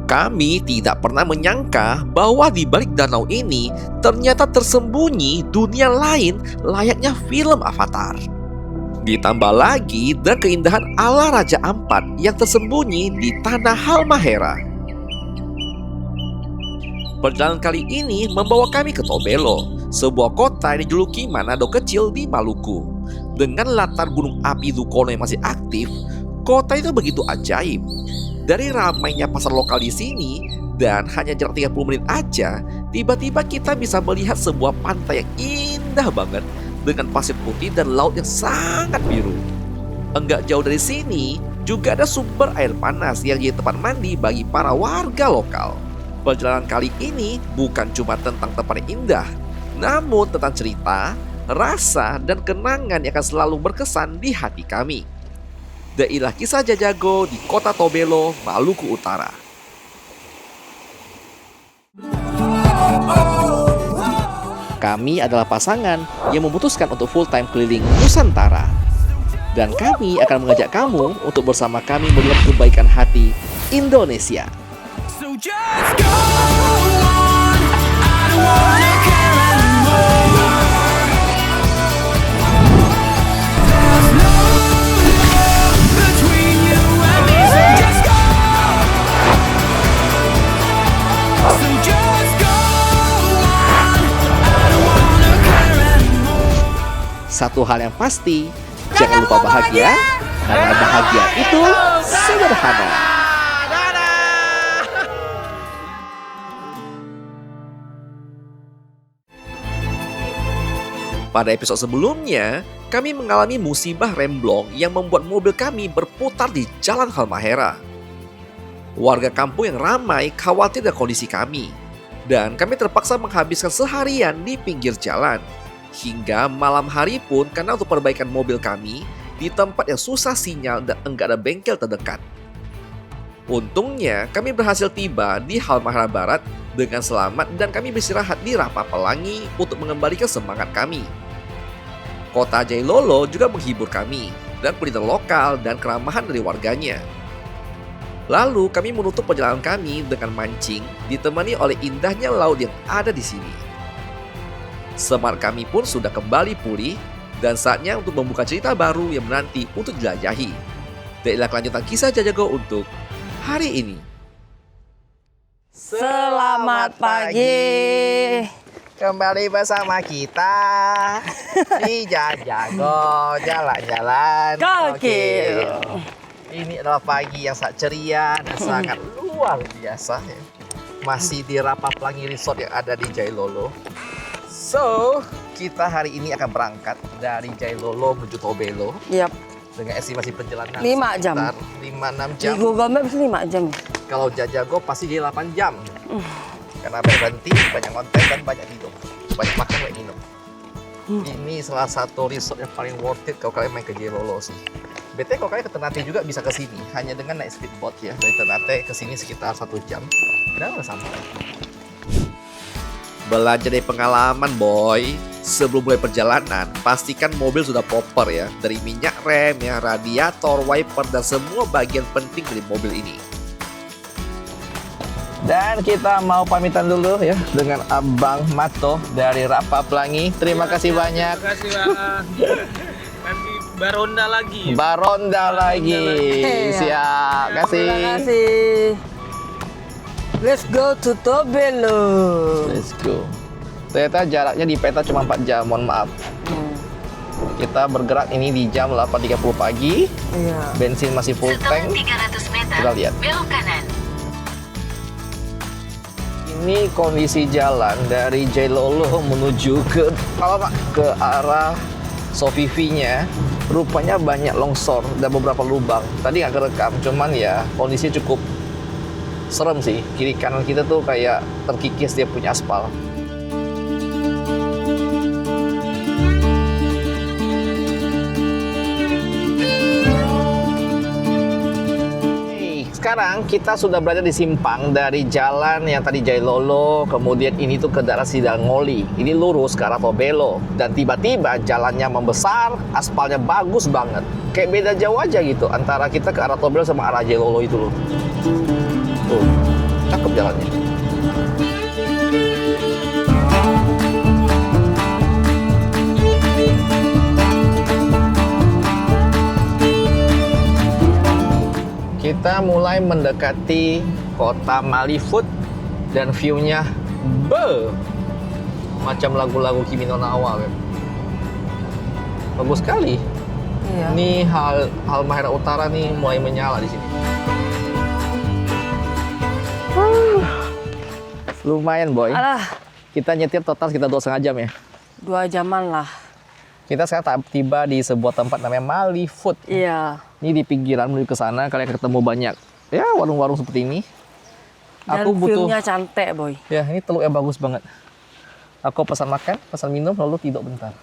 Kami tidak pernah menyangka bahwa di balik danau ini ternyata tersembunyi dunia lain layaknya film Avatar. Ditambah lagi dengan keindahan ala Raja Ampat yang tersembunyi di tanah Halmahera. Perjalanan kali ini membawa kami ke Tobelo, sebuah kota yang dijuluki Manado kecil di Maluku. Dengan latar gunung api Dukono yang masih aktif, kota itu begitu ajaib. Dari ramainya pasar lokal di sini dan hanya jarak 30 menit aja, tiba-tiba kita bisa melihat sebuah pantai yang indah banget dengan pasir putih dan laut yang sangat biru. Enggak jauh dari sini juga ada sumber air panas yang jadi tempat mandi bagi para warga lokal. Perjalanan kali ini bukan cuma tentang tempat yang indah, namun tentang cerita, rasa, dan kenangan yang akan selalu berkesan di hati kami. Inilah kisah Jajago di kota Tobelo, Maluku Utara. Kami adalah pasangan yang memutuskan untuk full-time keliling Nusantara. Dan kami akan mengajak kamu untuk bersama kami melihat kebaikan hati Indonesia. So just go on, I don't wanna care anymore. There's no love between you and me, so just go. So just go on, I don't wanna care anymore. Satu hal yang pasti, jangan lupa bahagia, karena bahagia itu sederhana. Pada episode sebelumnya, kami mengalami musibah remblong yang membuat mobil kami berputar di Jalan Halmahera. Warga kampung yang ramai khawatir dengan kondisi kami, dan kami terpaksa menghabiskan seharian di pinggir jalan. Hingga malam hari pun karena untuk perbaikan mobil kami di tempat yang susah sinyal dan enggak ada bengkel terdekat. Untungnya kami berhasil tiba di Halmahera Barat dengan selamat dan kami beristirahat di Rapa Pelangi untuk mengembalikan semangat kami. Kota Jailolo juga menghibur kami dan kuliner lokal dan keramahan dari warganya. Lalu kami menutup perjalanan kami dengan mancing ditemani oleh indahnya laut yang ada di sini. Semangat kami pun sudah kembali pulih dan saatnya untuk membuka cerita baru yang menanti untuk dijelajahi. Dan inilah kelanjutan kisah Jajago untuk hari ini. Selamat pagi. Kembali bersama kita di Jajago jalan-jalan Kaki. Ini adalah pagi yang sangat ceria dan sangat luar biasa ya. Masih di Rapa Pelangi Resort yang ada di Jailolo. So, kita hari ini akan berangkat dari Jailolo menuju Tobelo Yap, dengan estimasi perjalanan 5 jam. sekitar 5-6 di jam. Google Maps 5 jam. Kalau Jajago pasti dia 8 jam. Karena berhenti, banyak konten dan banyak hidup. Banyak makan, banyak minum. Ini salah satu resort yang paling worth it kalau kalian main ke Jailolo sih. BT kalau kalian ke Ternate juga bisa ke sini, hanya dengan naik speedboat ya. Dari Ternate ke sini sekitar 1 jam. Dan udah sampai. Belajar dari pengalaman, boy. Sebelum mulai perjalanan, pastikan mobil sudah proper ya. Dari minyak rem, ya, radiator, wiper, dan semua bagian penting dari mobil ini. Dan kita mau pamitan dulu ya dengan Abang Mato dari Rapa Pelangi. Terima kasih banyak. Terima kasih Bang. Nanti baronda lagi. Baronda lagi. Siap. Kasih. Terima kasih. Let's go to Tobelo. Let's go. Ternyata jaraknya di peta cuma 4 jam, mohon maaf. Kita bergerak ini di jam 8.30 pagi. Iya. Bensin masih full tank. 300 meter, Kita lihat. belok kanan. Ini kondisi jalan dari Jailolo menuju ke arah Sofivi-nya. Rupanya banyak longsor dan beberapa lubang. Tadi nggak kerekam, cuman ya kondisinya cukup serem sih. Kiri kanan kita tuh kayak terkikis dia punya aspal. Sekarang kita sudah berada di simpang dari jalan yang tadi Jailolo, kemudian ini tuh ke daerah Sidangoli. Ini lurus ke arah Tobelo dan tiba-tiba jalannya membesar, aspalnya bagus banget. Kayak beda jauh aja gitu antara kita ke arah Tobelo sama arah Jailolo itu loh. Tuh. jalannya. Kita mulai mendekati kota Malifood dan view-nya macam lagu-lagu Kimi no Na wa. Bagus sekali. Iya. Ini Halmahera Utara nih mulai menyala di sini. Lumayan boy. Alah, Kita nyetir total sekitar 2,5 jam ya. 2 jaman lah. Kita sekarang tiba di sebuah tempat namanya Malifood. Iya. Ini di pinggiran menuju ke sana kalian ketemu banyak ya warung-warung seperti ini. Dan Aku butuh view-nya cantik, boy. ya ini telur yang bagus banget. Aku pesan makan, pesan minum lalu tidur bentar.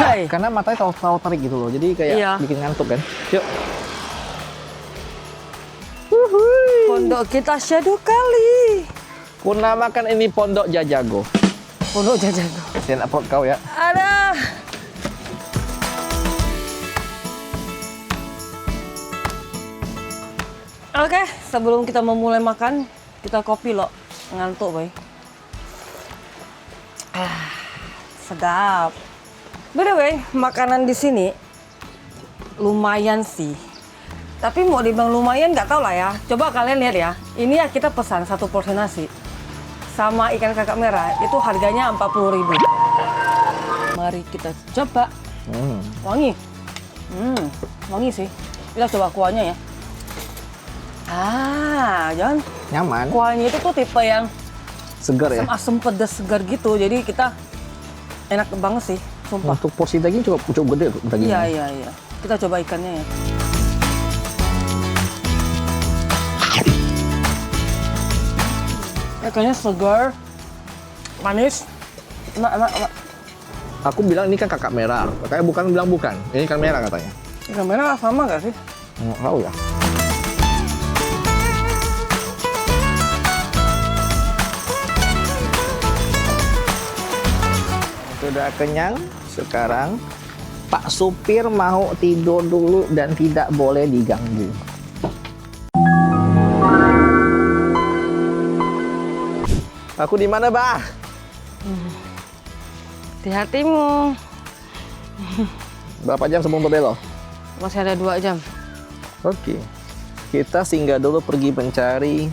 Hai. Karena matanya tahu tarik gitu loh. Jadi kayak Iya. bikin ngantuk kan. Yuk. Pondok kita syadu kali. Ku namakan ini Pondok Jajago. Pondok Jajago. Saya nak perut kau ya. Ada. Oke, sebelum kita memulai makan, kita kopi loh. Ngantuk, boy. Sedap. By the way, makanan di sini lumayan sih. Tapi mau dibilang lumayan nggak tahu lah ya. Coba kalian lihat ya. Ini ya kita pesan 1 porsi nasi sama ikan kakap merah. Itu harganya 40.000. Mari kita coba. Wangi. Wangi sih. Kita coba kuahnya ya. Jangan. Nyaman, Kuahnya itu tuh tipe yang segar ya. asam pedas segar gitu. Jadi kita enak banget sih, sumpah. Untuk porsi daging cukup gede dagingnya. Iya. Kita coba ikannya ya. Ikannya segar, manis, enak. Aku bilang ini kan kakak merah. Kakaknya bukan bilang bukan. Ini kan merah katanya. Ikan merah sama nggak sih? Nggak tahu ya. Sudah kenyang, sekarang Pak supir mau tidur dulu dan tidak boleh diganggu. Aku di mana, Bah? Hati-hatimu. Berapa jam sebelum berbelok? Masih ada 2 jam. Oke. Kita singgah dulu pergi mencari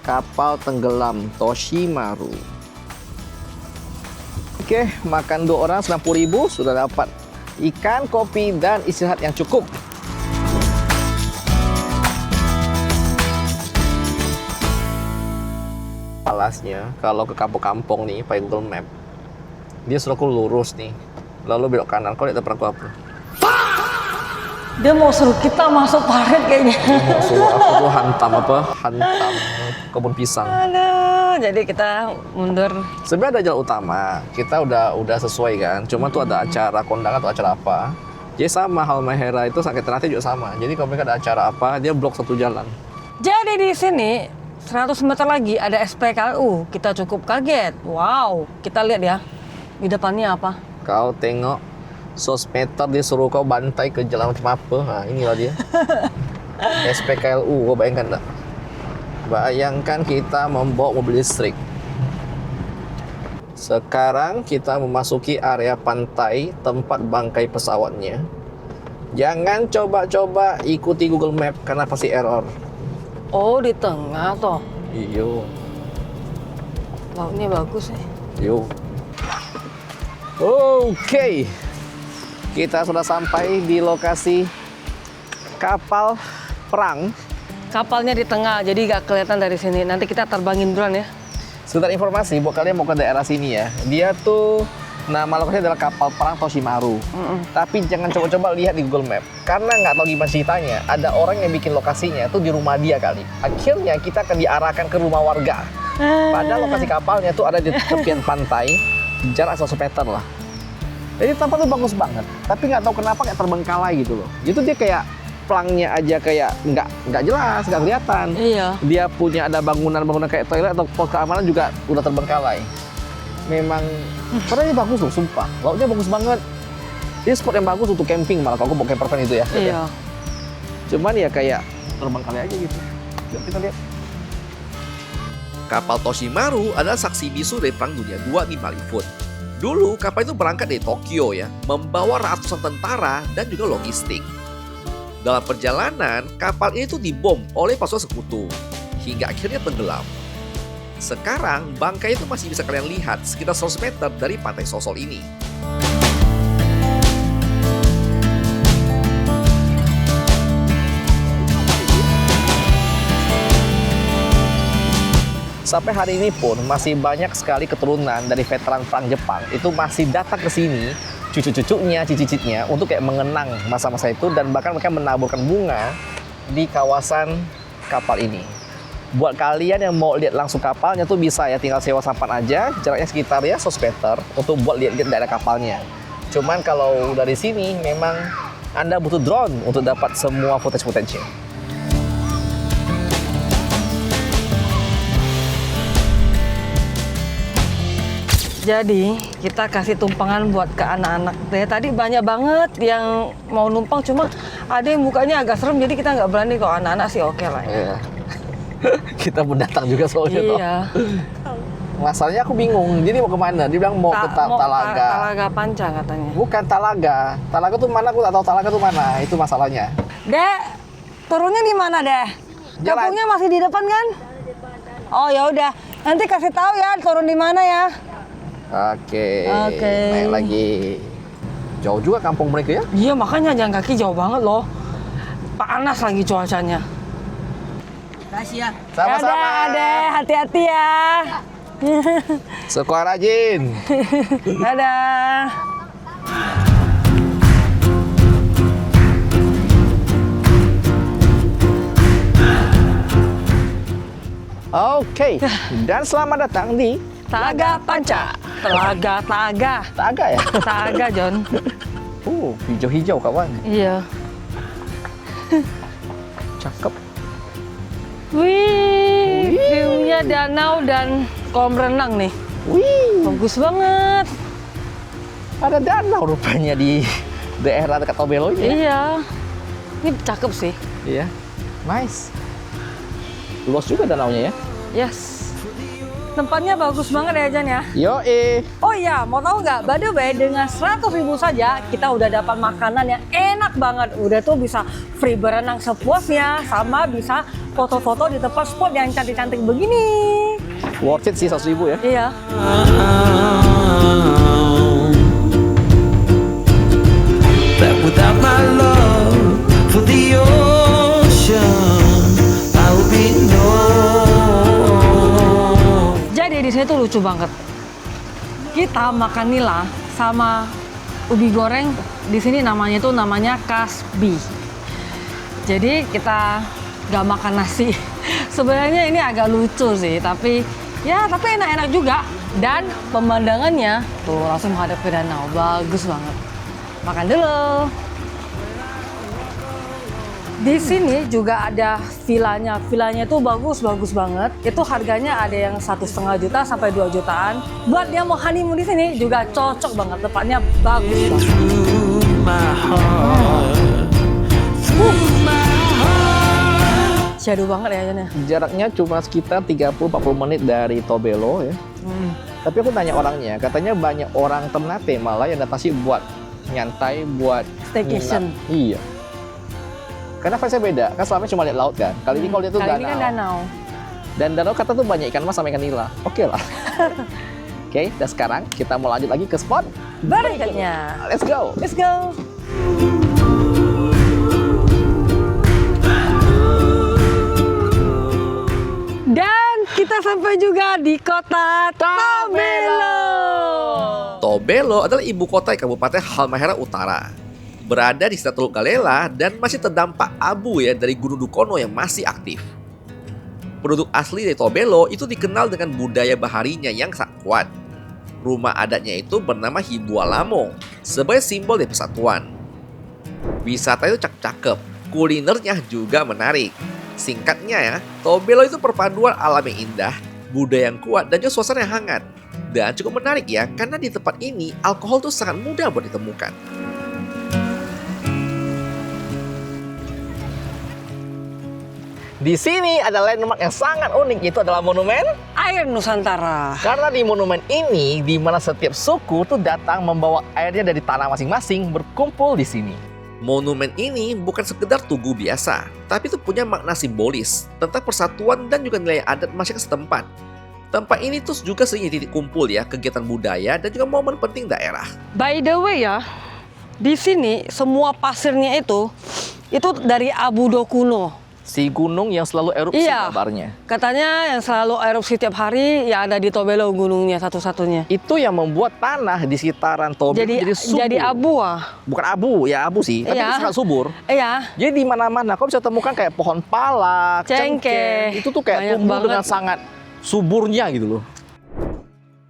kapal tenggelam Toshimaru. Oke, makan 2 orang 90.000 sudah dapat ikan, kopi, dan istirahat yang cukup. Alasnya, kalau ke kampung-kampung nih, pakai Google Map, dia suruh aku lurus nih, lalu belok kanan. Kau lihat depan aku apa? Dia mau suruh kita masuk parit kayaknya. Mau suruh aku tuh hantam kebun pisang. Aduh, jadi kita mundur. Sebenarnya ada jalan utama, kita udah sesuai kan. Cuma tuh ada acara kondangan atau acara apa. Jadi sama Halmahera itu sakit Ternate juga sama. Jadi kalau mereka ada acara apa, dia blok satu jalan. Jadi di sini 100 meter lagi ada SPKLU. Kita cukup kaget. Wow, kita lihat ya. Di depannya apa? Kau tengok 100 meter dia suruh kau bantai ke jalan macam apa. Nah, inilah dia. SPKLU, kau bayangkan tak? Bayangkan kita membawa mobil listrik. Sekarang kita memasuki area pantai tempat bangkai pesawatnya. Jangan coba-coba ikuti Google Map karena pasti error. Oh, di tengah toh. Iyo, Lautnya bagus ya. yo. Oke. Kita sudah sampai di lokasi kapal perang. Kapalnya di tengah, jadi nggak kelihatan dari sini. Nanti kita terbangin duluan ya. Sebentar informasi buat kalian mau ke daerah sini ya. Dia tuh nama lokasinya adalah kapal perang Toshimaru. Tapi jangan coba-coba lihat di Google Map. Karena nggak tahu gimana ceritanya. Ada orang yang bikin lokasinya tuh di rumah dia kali. Akhirnya kita akan diarahkan ke rumah warga. Padahal lokasi kapalnya tuh ada di tepian pantai. Jarak 100 meter lah. Jadi tempat tuh bagus banget. Tapi nggak tahu kenapa kayak terbengkalai gitu loh. Itu dia kayak pelangnya aja kayak nggak jelas, nggak kelihatan. Iya. Dia punya ada bangunan-bangunan kayak toilet atau pos keamanan juga udah terbengkalai. Memang padahal ini bagus loh, sumpah. Lautnya bagus banget. Ini spot yang bagus untuk camping malah kalau aku bawa campervan itu ya. Iya. Cuman ya kayak terbengkalai aja gitu. Yuk kita lihat. Kapal Toshimaru adalah saksi bisu dari Perang Dunia II di Malifut. Dulu kapal itu berangkat dari Tokyo ya, membawa ratusan tentara dan juga logistik. Dalam perjalanan, kapal ini tuh dibom oleh pasukan sekutu, hingga akhirnya tenggelam. Sekarang, bangkai itu masih bisa kalian lihat sekitar 100 meter dari pantai Sosol ini. Sampai hari ini pun masih banyak sekali keturunan dari veteran perang Jepang itu masih datang ke sini, cucu-cucunya, cicit-cicitnya untuk kayak mengenang masa-masa itu dan bahkan mereka menaburkan bunga di kawasan kapal ini. Buat kalian yang mau lihat langsung kapalnya tuh bisa ya, tinggal sewa sampan aja, jaraknya sekitar ya 100 meter untuk buat lihat-lihat daerah kapalnya. Cuman kalau dari sini memang Anda butuh drone untuk dapat semua footage-footage-nya. Jadi kita kasih tumpangan buat ke anak-anak. Dari tadi banyak banget yang mau numpang, cuma ada yang mukanya agak serem, jadi kita nggak berani. Kalau anak-anak sih oke lah ya. Iya. Kita pendatang juga soalnya toh. Iya. Masalahnya aku bingung, jadi mau kemana? Dia bilang mau ke Talaga. Talaga Panca katanya. Bukan Talaga. Talaga tuh mana? Aku tak tahu Talaga tuh mana. Itu masalahnya. Dek, turunnya di mana deh? Jalan. Kampungnya masih di depan kan? Oh ya udah, nanti kasih tahu ya turun di mana ya. Oke. Oke. Naik lagi. Jauh juga kampung mereka ya? Iya makanya jalan kaki jauh banget loh. Panas lagi cuacanya. Kasih ya. Sama-sama. Dadah, Adek, hati-hati ya. Sekolah rajin. Dadah. Oke. Dan selamat datang di Talaga Panca. Talaga. Talaga ya? Talaga, John. Hijau-hijau kawan. Iya. Cakep. Wih, view-nya danau dan kolam renang nih. Wih, Bagus banget. ada danau rupanya di daerah dekat Tobelo ini. Iya. Ini cakep sih. Iya. Nice. Luas juga danaunya ya. Yes. Tempatnya bagus banget ya, Jan ya. Yoi. Oh iya, mau tahu nggak? By the way, dengan 100.000 saja kita udah dapat makanan yang enak banget. Udah tuh bisa free berenang sepuasnya, sama bisa foto-foto di tempat spot yang cantik-cantik begini. Worth it sih 100.000 ya. Iya. That without my love for the ocean, I will be no. Jadi di sini tuh lucu banget. Kita makan nila sama ubi goreng di sini namanya kasbi. Jadi kita nggak makan nasi. Sebenarnya ini agak lucu sih, tapi enak-enak juga. Dan pemandangannya tuh langsung menghadap ke danau, bagus banget. Makan dulu. Di sini juga ada villanya. Villanya itu bagus banget. Itu harganya ada yang 1,5 juta sampai 2 jutaan. Buat dia mau honeymoon di sini juga cocok banget. Tempatnya bagus banget. Syadu banget ya Jan ya. Jaraknya cuma sekitar 30-40 menit dari Tobelo ya. Tapi aku tanya orangnya, katanya banyak orang Ternate malah yang datang sih buat nyantai, buat Staycation. nginap. Iya. Karena vibe-nya beda, kan selama cuma lihat laut kan. Kali ini kalau lihat tuh Kali danau. ini kan danau. Dan danau kata tuh banyak ikan mas sama ikan nila. Oke lah. Oke, dan sekarang kita mau lanjut lagi ke spot Berikutnya. Let's go. Let's go. Dan kita sampai juga di kota Tobelo. Tobelo adalah ibu kota Kabupaten Halmahera Utara. Berada di sekitar Teluk Galela dan masih terdampak abu ya dari Gunung Dukono yang masih aktif. Penduduk asli dari Tobelo itu dikenal dengan budaya baharinya yang sangat kuat. Rumah adatnya itu bernama Hibualamo sebagai simbol dari persatuan. Wisata itu cakep-cakep, kulinernya juga menarik. Singkatnya ya, Tobelo itu perpaduan alam yang indah, budaya yang kuat, dan juga suasana yang hangat. Dan cukup menarik ya, karena di tempat ini alkohol tuh sangat mudah buat ditemukan. Di sini ada landmark yang sangat unik, yaitu adalah monumen. Air Nusantara. Karena di monumen ini, di mana setiap suku tuh datang membawa airnya dari tanah masing-masing berkumpul di sini. Monumen ini bukan sekedar tugu biasa, tapi itu punya makna simbolis tentang persatuan dan juga nilai adat masyarakat setempat. Tempat ini tuh juga sering jadi titik kumpul ya, kegiatan budaya dan juga momen penting daerah. By the way ya, di sini semua pasirnya itu dari Abu Do kuno. Si gunung yang selalu erupsi Iya. kabarnya. Katanya yang selalu erupsi tiap hari ya ada di Tobelo gunungnya satu-satunya. Itu yang membuat tanah di sekitaran Tobelo jadi subur. Jadi abu ah. Bukan abu, ya abu sih, tapi Iya. itu sangat subur. Iya. Jadi di mana-mana kau bisa temukan kayak pohon pala, Cengkeh. itu tuh kayak Banyak tumbuh banget. dengan sangat suburnya gitu loh.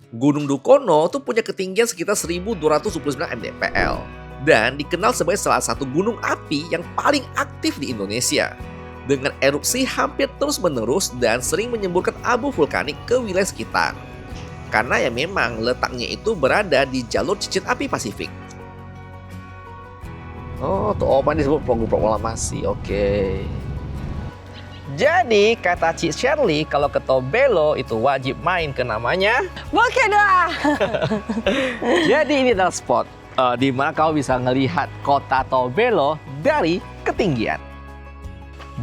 Gunung Dukono tuh punya ketinggian sekitar 1229 mdpl dan dikenal sebagai salah satu gunung api yang paling aktif di Indonesia. Dengan erupsi hampir terus-menerus dan sering menyemburkan abu vulkanik ke wilayah sekitar. Karena ya memang letaknya itu berada di jalur cincin api Pasifik. Oh, tuh opan disebut proklamasi. Oke. Jadi kata Cik Shirley, kalau ke Tobelo itu wajib main ke namanya. Oke dah. Jadi ini adalah spot di mana kau bisa melihat kota Tobelo dari ketinggian.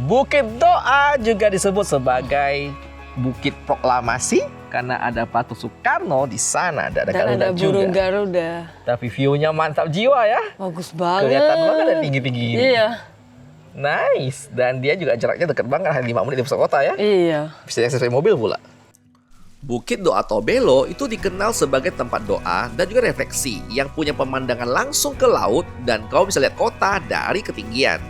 Bukit Doa juga disebut sebagai Bukit Proklamasi karena ada patung Soekarno di sana, ada Dan ada burung juga. Garuda. Tapi view-nya mantap jiwa ya. Bagus banget. Kelihatan banget dari tinggi-tinggi ini. Iya. Nice. Dan dia juga jaraknya dekat banget, hanya 5 menit di pusat kota ya. Iya. Bisa diakses pakai mobil pula. Bukit Doa Tobelo itu dikenal sebagai tempat doa dan juga refleksi yang punya pemandangan langsung ke laut dan kau bisa lihat kota dari ketinggian.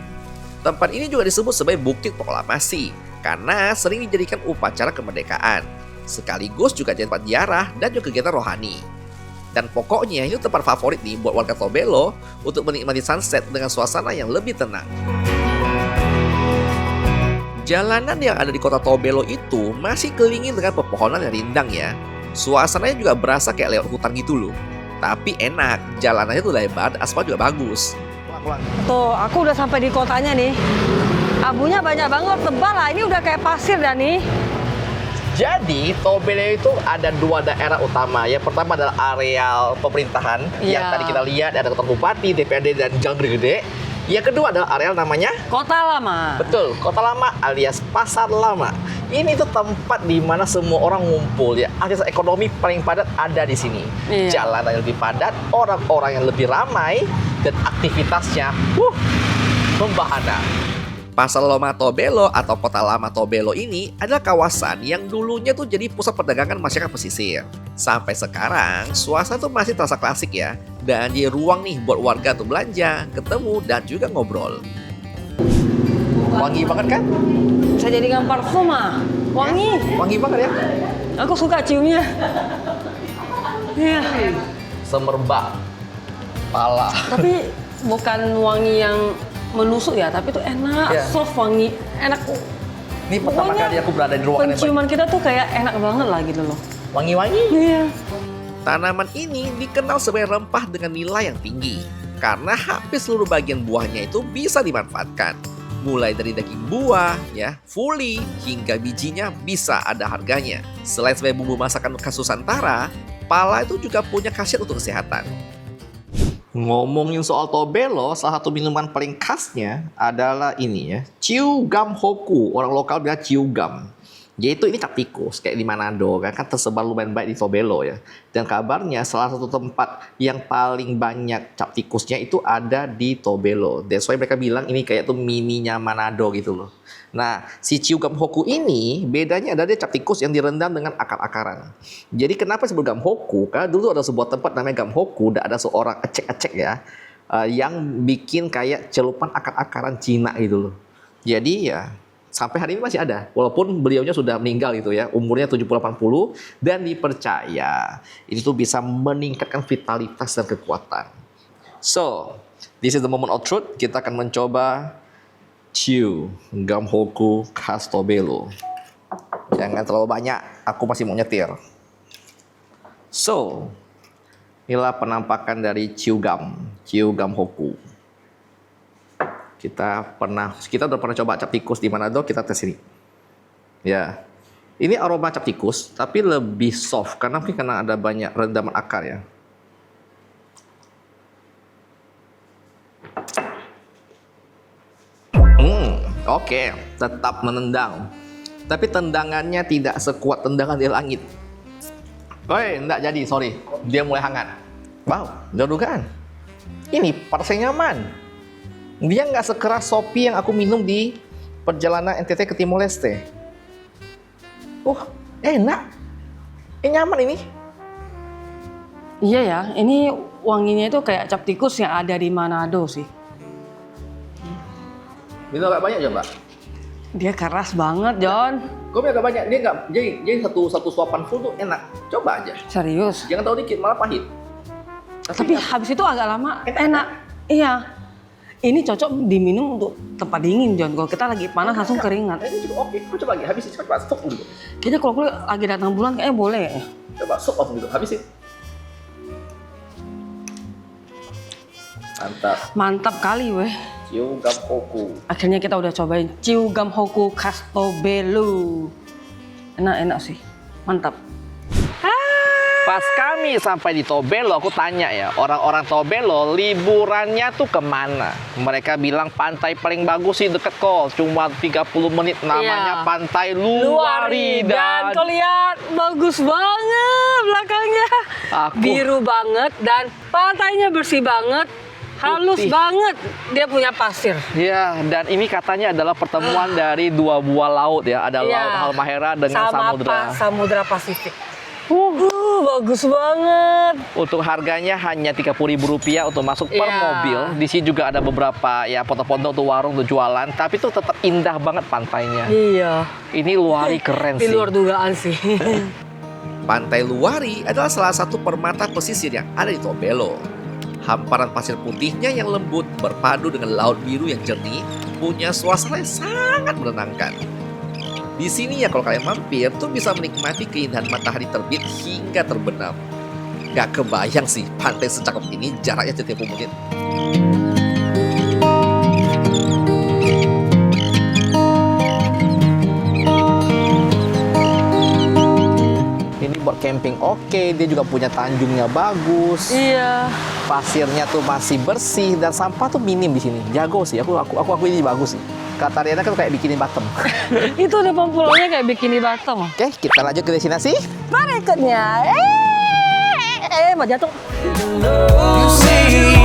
Tempat ini juga disebut sebagai Bukit Proklamasi karena sering dijadikan upacara kemerdekaan, sekaligus juga jadi tempat ziarah dan juga kegiatan rohani. Dan pokoknya itu tempat favorit nih buat warga Tobelo untuk menikmati sunset dengan suasana yang lebih tenang. Jalanan yang ada di kota Tobelo itu masih kelilingi dengan pepohonan yang rindang ya. Suasananya juga berasa kayak lewat hutan gitu loh. Tapi enak, jalanannya tuh lebar, aspal juga bagus. Pulang. Tuh, aku udah sampai di kotanya nih. Abunya banyak banget, tebal lah. Ini udah kayak pasir dah nih. Jadi Tobelo itu ada 2 daerah utama. Yang pertama adalah areal pemerintahan yang Iya. tadi kita lihat ada kantor bupati, DPRD dan Jalan Gede. Yang kedua adalah areal namanya Kota lama. betul Kota Lama alias Pasar Lama. Ini tuh tempat di mana semua orang ngumpul ya. Aktivitas ekonomi paling padat ada di sini. Iya. Jalan yang lebih padat, orang-orang yang lebih ramai dan aktivitasnya membahana. Pasar Lama Tobelo atau Kota Lama Tobelo ini adalah kawasan yang dulunya tuh jadi pusat perdagangan masyarakat pesisir. Sampai sekarang, suasana tuh masih terasa klasik ya. Dan jadi ruang nih buat warga tuh belanja, ketemu, dan juga ngobrol. Wangi banget kan? Bisa jadikan parfum ah. Wangi. Wangi banget ya. Aku suka ciumnya. Iya. Semerbak. Pala. Tapi bukan wangi yang menusuk ya, tapi tuh enak, Iya. soft wangi, enak. Ini pertama Pokoknya kali aku berada di ruangan yang penciuman kita tuh kayak enak banget lah gitu loh. wangi-wangi. Iya. Tanaman ini dikenal sebagai rempah dengan nilai yang tinggi. Karena hampir seluruh bagian buahnya itu bisa dimanfaatkan. Mulai dari daging buah, ya, fuli, hingga bijinya bisa ada harganya. Selain sebagai bumbu masakan khas Nusantara, pala itu juga punya khasiat untuk kesehatan. Ngomongin soal Tobelo, salah satu minuman paling khasnya adalah ini ya, Ciu Gam Hoku. Orang lokal bilang Ciu Gam. Yaitu ini cap tikus, kayak di Manado, kan tersebar lumayan baik di Tobelo ya. Dan kabarnya salah satu tempat yang paling banyak cap tikusnya itu ada di Tobelo. That's why mereka bilang ini kayak tuh mininya Manado gitu loh. Nah, si Ciu Gam Hoku ini bedanya adalah dia cap tikus yang direndam dengan akar-akaran. Jadi kenapa disebut Gam Hoku? Karena dulu ada sebuah tempat namanya Gam Hoku, dan ada seorang ecek-ecek ya, yang bikin kayak celupan akar-akaran Cina gitu loh. Jadi ya sampai hari ini masih ada, walaupun beliaunya sudah meninggal gitu ya, umurnya 70-80, dan dipercaya ini tuh bisa meningkatkan vitalitas dan kekuatan. So, this is the moment of truth. Kita akan mencoba Ciu Gam Hoku khas Tobelo. Jangan terlalu banyak, aku masih mau nyetir. So, inilah penampakan dari Ciu Gam Hoku. Kita udah pernah coba cap tikus di Manado, kita tes ini. Ya, ini aroma cap tikus, tapi lebih soft karena mungkin karena ada banyak rendaman akar ya. Oke, tetap menendang. Tapi tendangannya tidak sekuat tendangan di langit. Woi, enggak jadi, sorry. Dia mulai hangat. Wow, udah dugaan. Ini parasnya nyaman. Dia nggak sekeras Sopi yang aku minum di perjalanan NTT ke Timor Leste. Enak. Nyaman ini. Iya ya, ini wanginya itu kayak cap tikus yang ada di Manado sih. Minum agak banyak ya, Mbak? Dia keras banget, John. Gue agak banyak. Dia nggak, jadi satu suapan full tuh enak. Coba aja. Serius. Jangan tahu dikit, malah pahit. Tapi habis itu agak lama enak. Iya. Ini cocok diminum untuk tempat dingin, John. Kalau kita lagi panas langsung keringat. Ini cukup oke. Gue coba lagi, habisin. Coba stop dulu. Kayaknya kalau gue lagi datang bulan kayaknya boleh ya. Coba stop langsung dulu, habisin. Mantap. Mantap kali, weh. Ciu Gamhoku. Akhirnya kita udah cobain Ciu Gamhoku khas Tobelo. Enak-enak sih. Mantap. Pas kami sampai di Tobelo, aku tanya ya, orang-orang Tobelo liburannya tuh kemana? Mereka bilang pantai paling bagus sih deket kok, cuma 30 menit namanya Iya. Pantai Luari. Dan kau lihat bagus banget belakangnya. Biru banget dan pantainya bersih banget. Halus Putih. banget. Dia punya pasir. Ya, dan ini katanya adalah pertemuan dari dua buah laut ya. Ada Iya. Laut Halmahera dengan samudra. Samudra Pasifik. Bagus banget. Untuk harganya hanya Rp30.000 untuk masuk per Iya. mobil. Di sini juga ada beberapa ya foto-foto untuk warung untuk jualan, tapi itu tetap indah banget pantainya. Iya. Ini Luari keren Di sih. luar dugaan sih. Pantai Luari adalah salah satu permata pesisir yang ada di Tobelo. Hamparan pasir putihnya yang lembut berpadu dengan laut biru yang jernih punya suasana yang sangat menenangkan. Di sini ya kalau kalian mampir tuh bisa menikmati keindahan matahari terbit hingga terbenam. Gak kebayang sih pantai secakep ini jaraknya 30 menit. Ini buat camping oke, dia juga punya tanjungnya bagus. Iya. Pasirnya tuh masih bersih dan sampah tuh minim di sini. Jago sih, aku ini bagus sih. Kata Riana kan kayak bikini bottom. Itu depan pulaunya kayak bikini Batam. Oke, kita lanjut ke destinasi. Berikutnya. Mau jatuh. You see,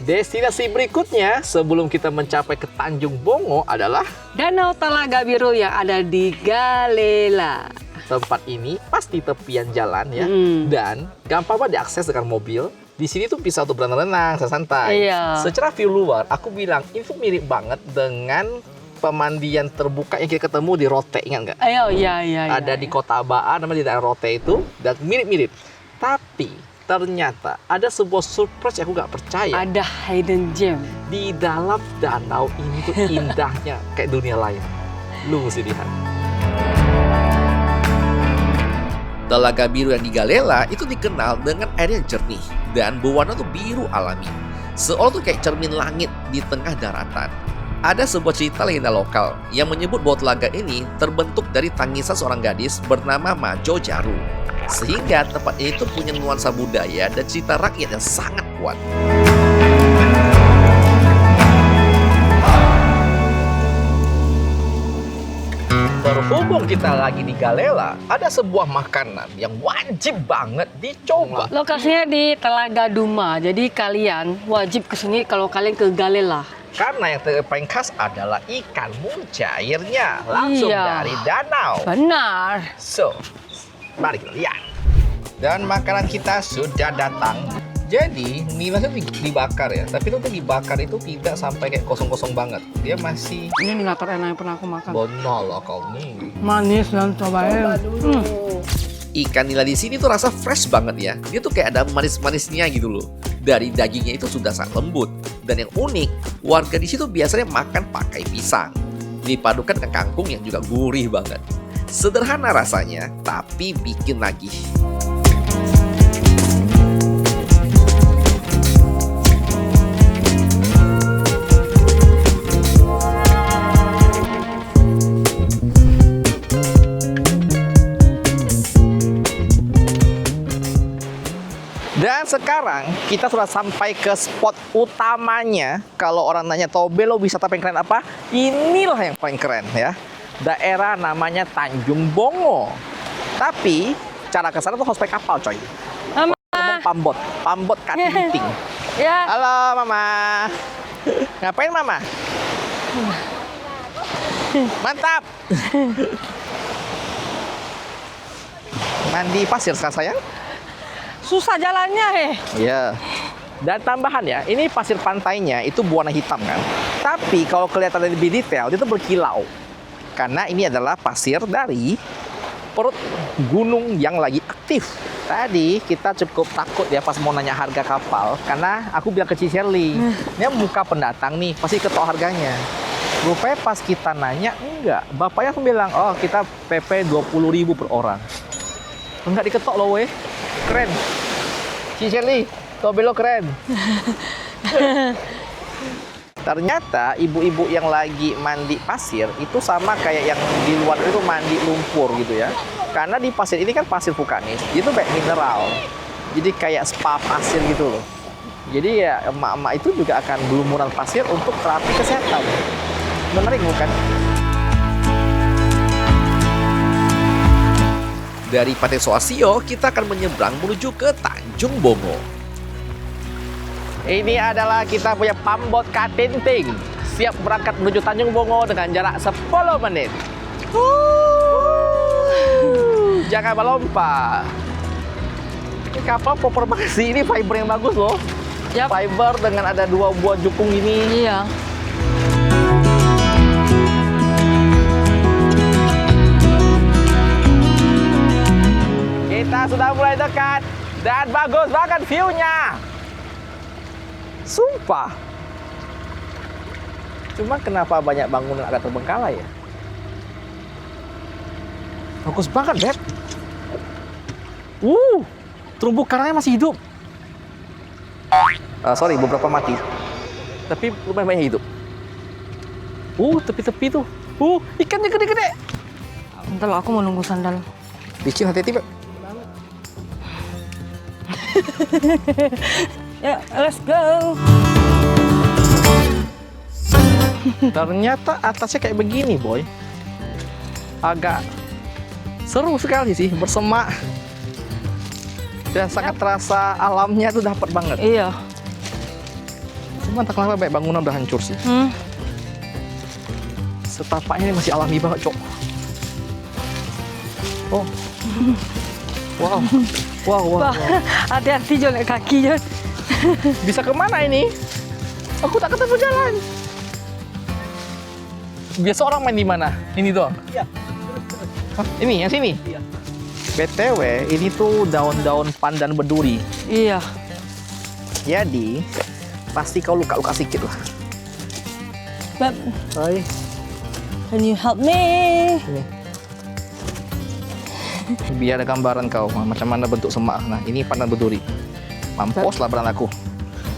Destinasi berikutnya sebelum kita mencapai ke Tanjung Bongo adalah Danau Talaga Biru yang ada di Galela. tempat ini pas di tepian jalan ya, dan gampang banget diakses dengan mobil. Di sini tuh bisa untuk berenang-renang, santai. Iya. Secara view luar, aku bilang itu mirip banget dengan pemandian terbuka yang kita ketemu di Rote, ingat nggak? Ayo, iya. Ada di Kota Baa, namanya di daerah Rote itu, dan mirip-mirip. Tapi ternyata ada sebuah surprise yang aku nggak percaya. Ada hidden gem. Di dalam danau ini tuh indahnya kayak dunia lain. Lu mesti lihat. Telaga biru yang di Galela itu dikenal dengan air yang jernih dan berwarna tuh biru alami. Seolah tuh kayak cermin langit di tengah daratan. Ada sebuah cerita legenda lokal yang menyebut bahwa telaga ini terbentuk dari tangisan seorang gadis bernama Majo Jaru. Sehingga tempat ini tuh punya nuansa budaya dan cerita rakyat yang sangat kuat. Berhubung kita lagi di Galela, ada sebuah makanan yang wajib banget dicoba. Lokasinya di Telaga Duma. Jadi kalian wajib kesini kalau kalian ke Galela. Karena yang paling khas adalah ikan muncairnya langsung Iya. dari danau. Benar. So, mari kita lihat. Dan makanan kita sudah datang. Jadi, nilasnya dibakar ya. Tapi itu dibakar itu tidak sampai kayak kosong-kosong banget. Dia masih Ini nggak terenak yang pernah aku makan. bonol loh kau nih. Manis dan cobain. Ikan nila di sini tuh rasa fresh banget ya. Dia tuh kayak ada manis-manisnya gitu loh. Dari dagingnya itu sudah sangat lembut. Dan yang unik, warga di situ biasanya makan pakai pisang. Dipadukan dengan kangkung yang juga gurih banget. Sederhana rasanya, tapi bikin nagih. sekarang kita sudah sampai ke spot utamanya. Kalau orang nanya Tobelo wisata paling keren apa? Inilah yang paling keren ya. Daerah namanya Tanjung Bongo. Tapi cara ke sana tuh harus pakai kapal, coy. Mama. Ngomong pambot kating. Ya. Halo, Mama. Ngapain, Mama? Mantap. Mandi pasir sekarang, sayang? Susah jalannya, Iya. Dan tambahan ya, ini pasir pantainya itu berwarna hitam kan. Tapi kalau kelihatan lebih detail, itu berkilau. Karena ini adalah pasir dari perut gunung yang lagi aktif. Tadi kita cukup takut ya pas mau nanya harga kapal. Karena aku bilang ke Ci Shirley, ini muka pendatang nih, pasti ketok harganya. Rupanya pas kita nanya, enggak. Bapaknya tuh bilang, oh kita PP 20.000 per orang. Enggak diketok loh weh. Keren. Ci Shirley, Tobelo keren. Ternyata ibu-ibu yang lagi mandi pasir itu sama kayak yang di luar itu mandi lumpur gitu ya. Karena di pasir ini kan pasir vulkanis, itu kayak mineral. Jadi kayak spa pasir gitu loh. Jadi ya emak-emak itu juga akan berlumuran pasir untuk terapi kesehatan. Menarik bukan? Dari Pantai Soasio, kita akan menyeberang menuju ke Tanjung Bongo. Ini adalah kita punya pambot Katinting. Siap berangkat menuju Tanjung Bongo dengan jarak 10 menit. Jangan melompat. Ini kapal proper banget sih. Ini fiber yang bagus loh. Yap. Fiber dengan ada 2 buah jukung ini. Iya. Kita sudah mulai dekat. Dan bagus banget view-nya. Sumpah. Cuma kenapa banyak bangunan agak terbengkalai ya? Bagus banget, Beb. Terumbu karangnya masih hidup. Sorry, beberapa mati. Tapi lumayan banyak hidup. Tepi-tepi tuh. Ikannya gede-gede. Bentar loh, aku mau nunggu sandal. Licin hati-hati, Beb. Ya, let's go. Ternyata atasnya kayak begini, boy. Agak seru sekali sih, bersemak. Dan sangat terasa alamnya tuh dapat banget. Iya. Cuma entah kenapa banyak bangunan udah hancur sih. Setapaknya ini masih alami banget, Cok. Oh. Wow. Wow. Hati-hati Jon, kaki Jon. Bisa kemana ini? Aku tak ketemu jalan. Biasa orang main di mana? Ini doang? Iya. Ini, yang sini? Iya. BTW, ini tuh daun-daun pandan berduri. Iya. Jadi, pasti kau luka-luka sedikit lah. Beb, Hai. can you help me? Ini. Biar ada gambaran kau macam mana bentuk semak. Nah, ini pandan berduri. Mampus lah beran aku.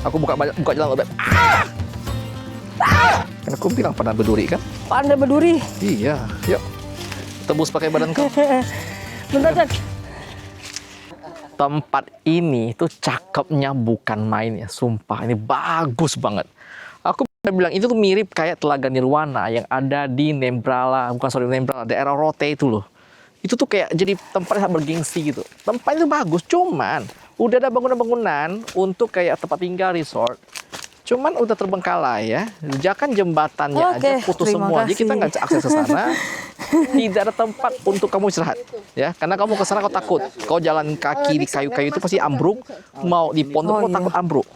Aku buka jalan lo, Beb. Kan aku bilang pandan berduri kan? Pandai berduri. Iya, yuk. Tebus pakai badan kau. Bentar, Jon. Tempat ini tuh cakepnya bukan main ya, sumpah. Ini bagus banget. Aku bilang itu tuh mirip kayak Telaga Nirwana yang ada di Nembrala, Nembrala, daerah Rote itu loh. Itu tuh kayak jadi tempat yang bergengsi gitu. Tempat itu bagus, cuman udah ada bangunan-bangunan untuk kayak tempat tinggal resort. Cuman udah terbengkalai ya. Jangan jembatannya aja putus terima semua. Jadi kasih. kita nggak bisa akses ke sana. Tidak ada tempat untuk kamu istirahat. Ya, karena kamu ke sana kau takut. Kau jalan kaki di kayu-kayu itu pasti ambruk. Mau di pondok kau takut ambruk.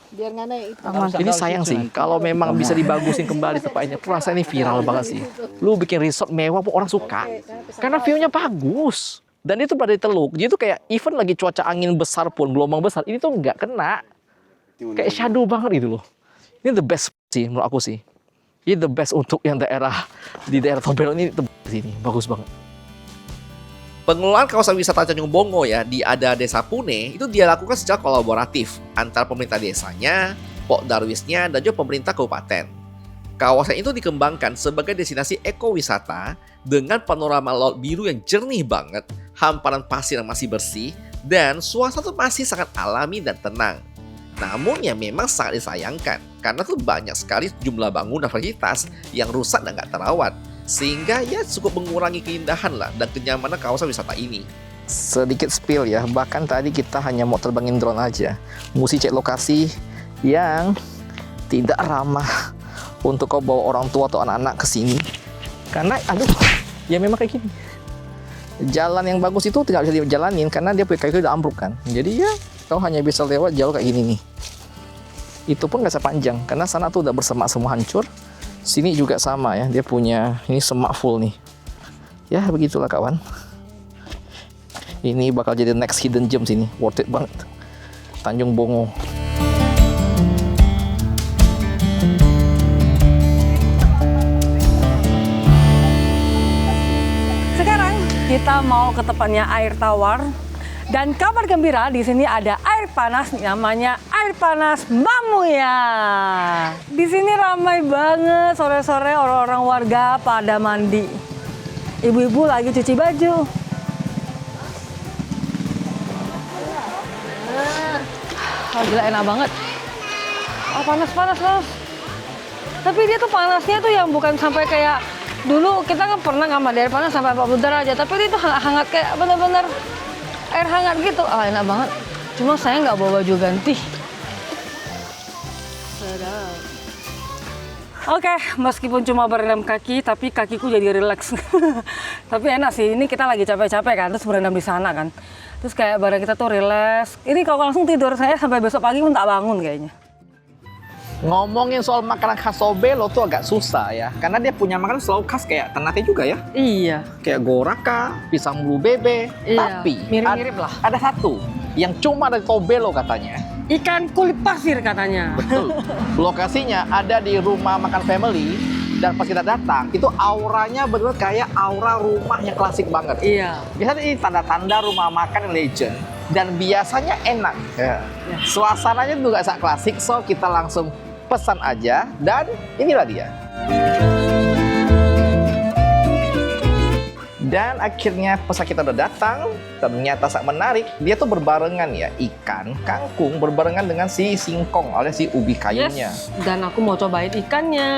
Ini sayang sih. Kalau memang bisa dibagusin kembali tempatnya. Aku rasa ini viral banget sih. Lu bikin resort mewah pun orang suka. Karena view-nya bagus. Dan itu berada di teluk. Jadi itu kayak even lagi cuaca angin besar pun, gelombang besar, ini tuh nggak kena. Kayak shadow banget itu loh. Ini the best sih menurut aku sih. Ini the best untuk yang di daerah Tobelo ini sini bagus banget. Pengelolaan kawasan wisata Tanjung Bongo ya di Ada Desa Pune itu dia lakukan secara kolaboratif antara pemerintah desanya, Pok Darwisnya, dan juga pemerintah kabupaten. Kawasan itu dikembangkan sebagai destinasi ekowisata dengan panorama laut biru yang jernih banget, hamparan pasir yang masih bersih, Dan suasana tuh masih sangat alami dan tenang. Namun yang memang sangat disayangkan karena tuh banyak sekali jumlah bangunan fasilitas yang rusak dan nggak terawat. Sehingga ya cukup mengurangi keindahan lah dan kenyamanan kawasan wisata ini. Sedikit spill ya, bahkan tadi kita hanya mau terbangin drone aja. Mesti cek lokasi yang tidak ramah untuk kau bawa orang tua atau anak-anak ke sini. Karena aduh, ya memang kayak gini. Jalan yang bagus itu tidak bisa dijalanin karena dia punya kayu udah ambruk kan. Jadi ya kau hanya bisa lewat jauh kayak gini nih. Itu pun nggak sepanjang karena sana tuh udah bersemak semua hancur. Sini juga sama ya, dia punya ini semak full nih. Ya begitulah kawan. Ini bakal jadi next hidden gem sini, worth it banget. Tanjung Bongo. Sekarang kita mau ke tempatnya air tawar. Dan kabar gembira, di sini ada air panas, namanya air panas Mamuya. Di sini ramai banget sore-sore orang-orang warga pada mandi. Ibu-ibu lagi cuci baju. Oh, gila enak banget. Oh, panas. Tapi dia tuh panasnya tuh yang bukan sampai kayak dulu kita kan pernah nggak mandi air panas sampai 40 derajat. Tapi dia tuh hangat kayak bener-bener air hangat gitu. Ah, enak banget. Cuma saya nggak bawa baju ganti. Sedap. Oke, meskipun cuma berendam kaki, tapi kakiku jadi rileks. Tapi enak sih, ini kita lagi capek-capek kan, terus berendam di sana kan. Terus kayak badan kita tuh rileks. Ini kalau langsung tidur, saya sampai besok pagi pun tak bangun kayaknya. Ngomongin soal makanan khas Tobelo tuh agak susah ya, karena dia punya makanan selalu khas kayak Ternate juga ya. Iya. Kayak goraka, pisang bulu bebe. Iya, Tapi mirip-mirip lah. Ada satu yang cuma dari Tobelo katanya. Ikan kulit pasir katanya. Betul. Lokasinya ada di rumah makan family. Dan pas kita datang, itu auranya bener kayak aura rumah yang klasik banget. Iya. Biasanya ini tanda-tanda rumah makan legend. Dan biasanya enak. Ya. Suasananya juga sangat klasik, so kita langsung pesan aja. Dan inilah dia. Dan akhirnya pesan kita udah datang, ternyata sangat menarik. Dia tuh berbarengan ya, ikan, kangkung berbarengan dengan si singkong alias si ubi kayunya. Yes. Dan aku mau cobain ikannya.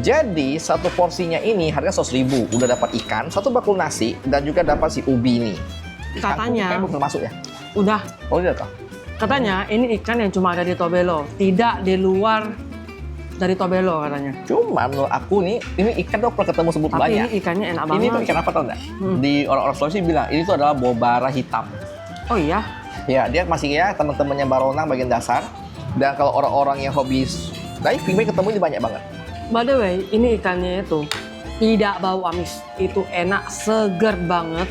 Jadi satu porsinya ini harga 100.000. Udah dapat ikan, satu bakul nasi, dan juga dapat si ubi ini. Katanya. Kangkung belum masuk ya? Udah. Oh udah kah? Katanya ini ikan yang cuma ada di Tobelo, tidak di luar dari Tobelo katanya. Cuma menurut aku nih, ini ikan tuh pernah ketemu sebut Tapi banyak. ini ikannya enak banget. Ini tuh ikan apa tau nggak? Di orang-orang Sulawesi bilang ini tuh adalah bobara hitam. Oh iya? Ya, dia masih ya teman-temannya baronang bagian dasar. Dan kalau orang-orang yang hobi diving, ketemu ini banyak banget. By the way, ini ikannya itu tidak bau amis. Itu enak, seger banget.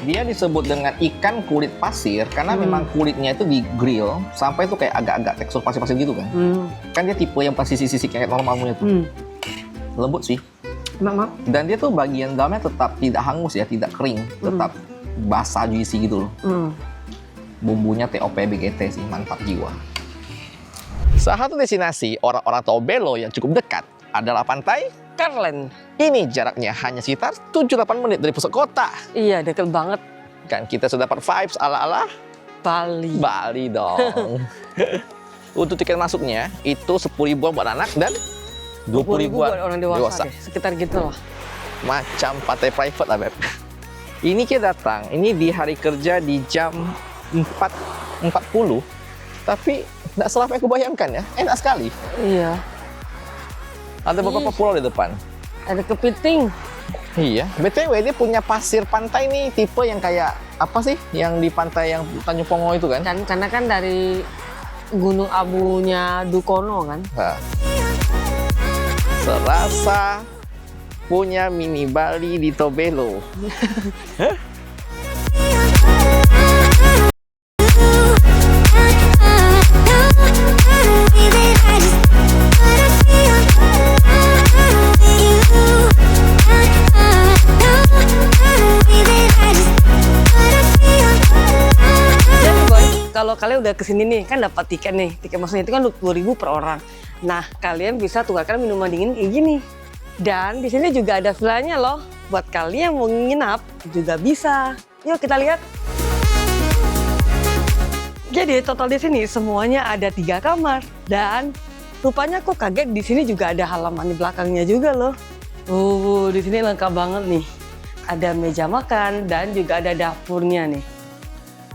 Dia disebut dengan ikan kulit pasir karena memang kulitnya itu di grill sampai itu kayak agak-agak tekstur pasir-pasir gitu kan. Kan dia tipe yang pas sisi-sisi kayak normalnya itu. Lembut sih. Enak. Dan dia tuh bagian dalamnya tetap tidak hangus ya, tidak kering, tetap basah juicy gitu loh. Bumbunya TOP BGT sih, mantap jiwa. Salah satu destinasi orang-orang Tobelo yang cukup dekat adalah pantai Karlen. ini. Jaraknya hanya sekitar 7-8 menit dari pusat kota. Iya, deket banget. Kan kita sudah dapat vibes ala-ala Bali. Bali dong. Untuk tiket masuknya itu 10.000-an buat anak dan 20.000 buat orang dewasa. Deh. Sekitar gitu lah. Macam pantai private lah, Beb. Ini kita datang, ini di hari kerja di jam 4.40. Tapi nggak selama yang kubayangkan ya, enak sekali. Iya. Ada beberapa pulau di depan. Ada kepiting. Iya. BTW dia punya pasir pantai nih tipe yang kayak apa sih? Yang di pantai yang Tanjung Pongo itu kan? Karena kan dari Gunung Abunya Dukono kan. Nah. Serasa punya mini Bali di Tobelo. Kalau kalian udah kesini nih, kan dapat tiket nih. Tiket masuknya itu kan 20.000 per orang. Nah, kalian bisa tukarkan minuman dingin kayak gini. Dan di sini juga ada villanya loh. Buat kalian yang mau nginap juga bisa. Yuk kita lihat. Jadi total di sini semuanya ada 3 kamar dan rupanya kok kaget di sini juga ada halaman di belakangnya juga loh. Di sini lengkap banget nih. Ada meja makan dan juga ada dapurnya nih.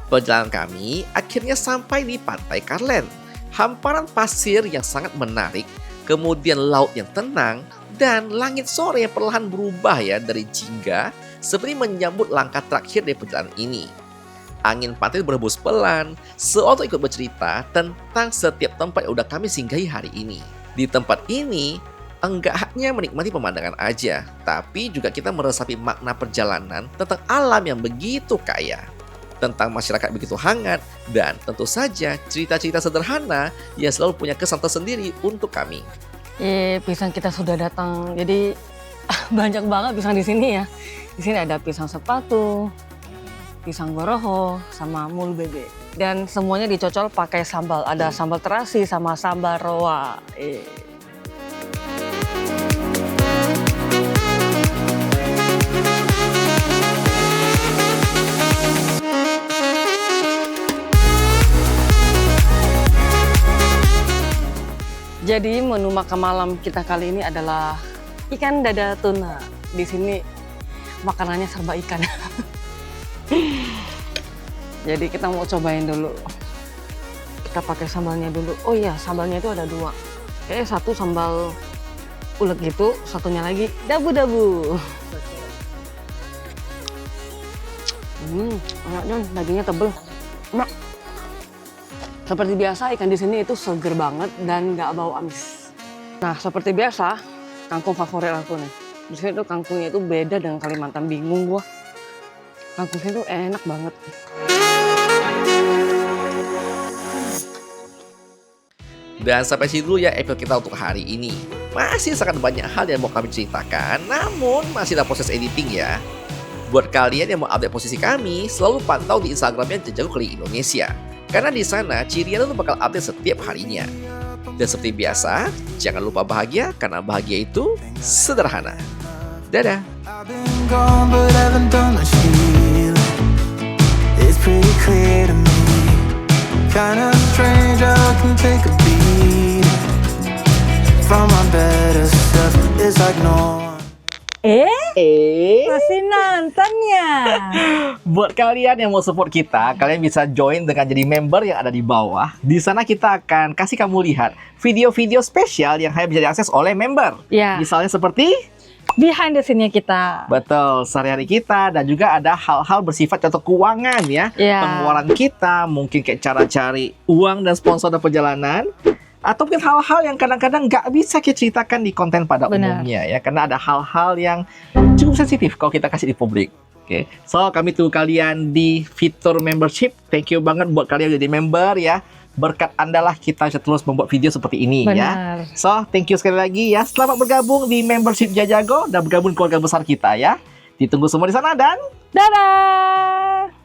Perjalanan kami akhirnya sampai di Pantai Karlen. Hamparan pasir yang sangat menarik, kemudian laut yang tenang, dan langit sore yang perlahan berubah ya dari jingga seperti menyambut langkah terakhir dari perjalanan ini. Angin pantai berhembus pelan, seolah ikut bercerita tentang setiap tempat yang udah kami singgahi hari ini. Di tempat ini, enggak hanya menikmati pemandangan aja, tapi juga kita meresapi makna perjalanan tentang alam yang begitu kaya. Tentang masyarakat begitu hangat, dan tentu saja cerita-cerita sederhana yang selalu punya kesan tersendiri untuk kami. Pisang kita sudah datang, jadi banyak banget pisang di sini ya. Di sini ada pisang sepatu, pisang goroho, sama mul bebek. Dan semuanya dicocol pakai sambal. Ada sambal terasi sama sambal roa. Jadi menu makan malam kita kali ini adalah ikan dada tuna. Di sini makanannya serba ikan. Jadi kita mau cobain dulu. Kita pakai sambalnya dulu. Oh iya, sambalnya itu ada 2. Kayaknya satu sambal ulet gitu, satunya lagi dabu-dabu. Enaknya dagingnya tebel. Enak. Seperti biasa ikan di sini itu seger banget dan nggak bau amis. Nah seperti biasa kangkung favorit aku nih. Di sini tuh kangkungnya itu beda dengan Kalimantan, bingung gua. Kangkungnya tuh enak banget. Dan sampai sini dulu ya episode kita untuk hari ini. Masih sangat banyak hal yang mau kami ceritakan, namun masih dalam proses editing ya. Buat kalian yang mau update posisi kami, selalu pantau di Instagramnya Jejago Keliling Indonesia. Karena di sana Ciriana tuh bakal update setiap harinya. Dan seperti biasa, jangan lupa bahagia karena bahagia itu sederhana. Dadah. I've been gone, but haven't done much healing. It's pretty clear to me. Kinda strange how I can take a beat from my better self. It's like no one. Masih nonton ya? Buat kalian yang mau support kita, kalian bisa join dengan jadi member yang ada di bawah. Di sana kita akan kasih kamu lihat video-video spesial yang hanya bisa diakses oleh member. Ya. Misalnya seperti Behind the scene-nya kita. betul sehari-hari kita, dan juga ada hal-hal bersifat contoh keuangan ya. Ya. Pengeluaran kita, mungkin kayak cara cari uang dan sponsor dan perjalanan. Atau mungkin hal-hal yang kadang-kadang nggak bisa kita ceritakan di konten pada Benar. umumnya ya. Karena ada hal-hal yang cukup sensitif kalau kita kasih di publik. Oke, so kami tunggu kalian di fitur membership. Thank you banget buat kalian yang jadi member ya. Berkat Anda lah kita bisa terus membuat video seperti ini ya. Benar. So, thank you sekali lagi ya. Selamat bergabung di membership Jajago dan bergabung keluarga besar kita ya. Ditunggu semua di sana dan Dadah!